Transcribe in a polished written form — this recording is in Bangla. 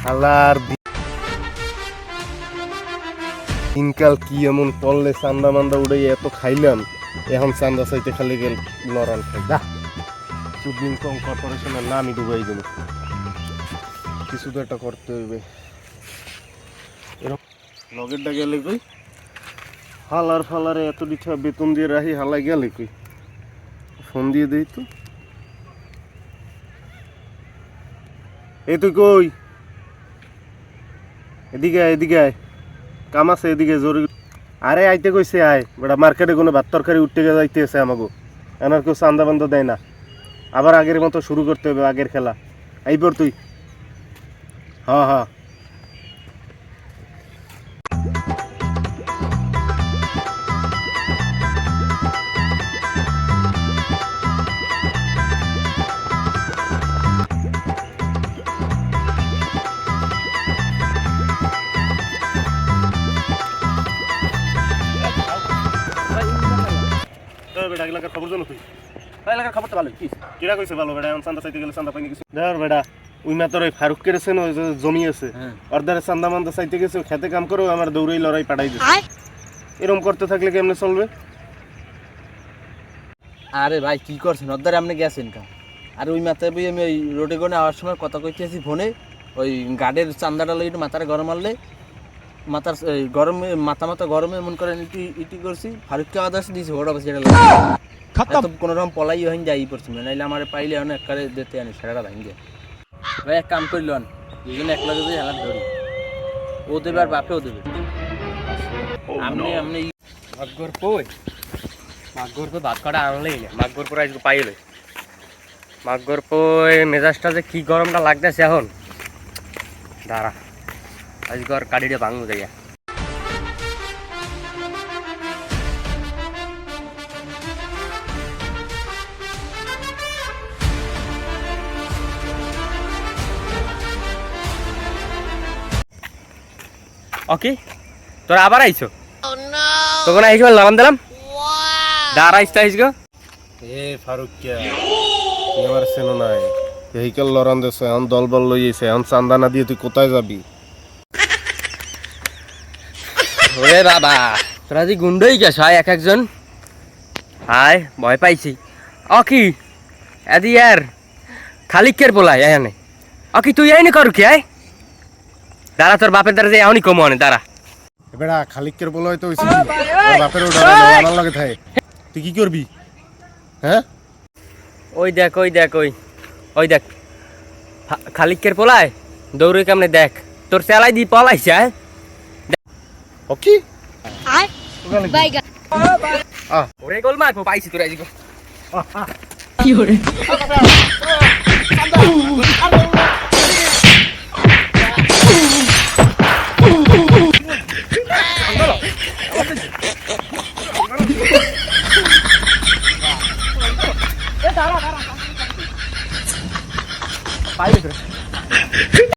আল্লাহর দিনকাল কি এমন করলে চান্দা মান্দা উড়ে এত খাইলাম, এখন চান্দা চাইতে খালি গেল লড়াল খাই। দা সুপ্রিম কর্পোরেশনের নামই ডুবাই গেল, কিছু তো একটা করতে হইবে। এরকম লগেরটা গেলে কই হালার ফালারে এত দিঠা বেতন দিয়ে রাখি, হালাই গেলে কই ফোন দিয়ে দেই তো। এই তুই কই? এদিকে আয়, এদিকে আয়, কাম আছে এদিকে জরুরি। আরে আইতে কইছে আয়, বেটা মার্কেটে কোনো ভাত তরকারি উঠতে যাইতে আছে আমাকে, এনার কেউ চান্দা বান্দা দেয় না, আবার আগের মতো শুরু করতে হবে আগের খেলা। আইপর তুই। হ্যাঁ হ্যাঁ বেটা এলাকার খবর জানো তুই? এলাকার খবর তো ভালোই। কি কিরা কইছে ভালো বেটা? এখন চান্দা চাইতে গেলে চান্দা পাইনি কিছু। ধর বেটা ওই মাত্র ওই ফারুক কেড়েছেন, ওই যে জমি আছে অর্ধারে চান্দা মান্দা চাইতে গেছে, খেতে কাম করে আমার দৌড়েই লড়াই পাঠাই দিচ্ছে। এরকম করতে থাকলে কেমনে চলবে? আরে ভাই কি করছেন, অর্ধারে আপনি গেছেন কা? আর ওই মাথায় বই আমি ওই রোডে গনে আওয়ার সময় কথা কইতেছি ফোনে, ওই গার্ডের চান্দাটা লই একটু মাথার গরম মারলে, মাথার গরমে মাথা গরমে মন করেন ইটি ইটি করছি, ফারুককে আওয়াজ দিয়েছি ওটা বসে এটা খতম। কোনো রকম পলাই হইন যাই পড়ছি, নাইলে আমার পাইলে এখন একবারে দিতে আনি সেটা ভাঙিয়ে। ভাই এক কাম করিল দুজনে একলা যদি হেলার ধরি, ও দেবে আর বাপেও দেবে। আপনি আপনি মাগর কই ভাত কাটা আনলেই না, মাগর পর আজকে পাইলে মাগর পই মেজাজটা যে কি গরমটা লাগতেছে এখন। দাঁড়া আজকে আর কাটিটা ভাঙবো যাইয়া। ওকে তোরা আবার আইছো? তখন আইসো লাগান দিলাম, দাঁড়া আইসতে আইসগো। এ ফারুক কে তুই আমার চেনো নাই? ভেহিকেল লড়ান দেছে, এখন দলবল লইয়েছে, এখন চান্দা না দিয়ে তুই কোথায় যাবি? ওরে বাবা তোরা যে গুন্ডই গেছ এক একজন, হায় ভয় পাইছি। অকি এদি আর খালিকের বলাই এনে অকি তুই আইনি করু কি? আয় দাঁড়া তোর বাপের দ্বারা যে এখনই কমো আনে, দাঁড়া। বেটা খালিকের বলো হয়তো হইছে কি? ওর বাপের ওটা আমার লাগে থাকে, তুই কি করবি? হ্যাঁ ওই দেখ ওই দেখ ওই দেখ খালিকের পোলায় দৌড়ে কেমনে দেখ, তোর সেলাই দি পলাইছে। ওকে ওরে গোল মার পাইছি তোর আজকে। কি করে পাইলে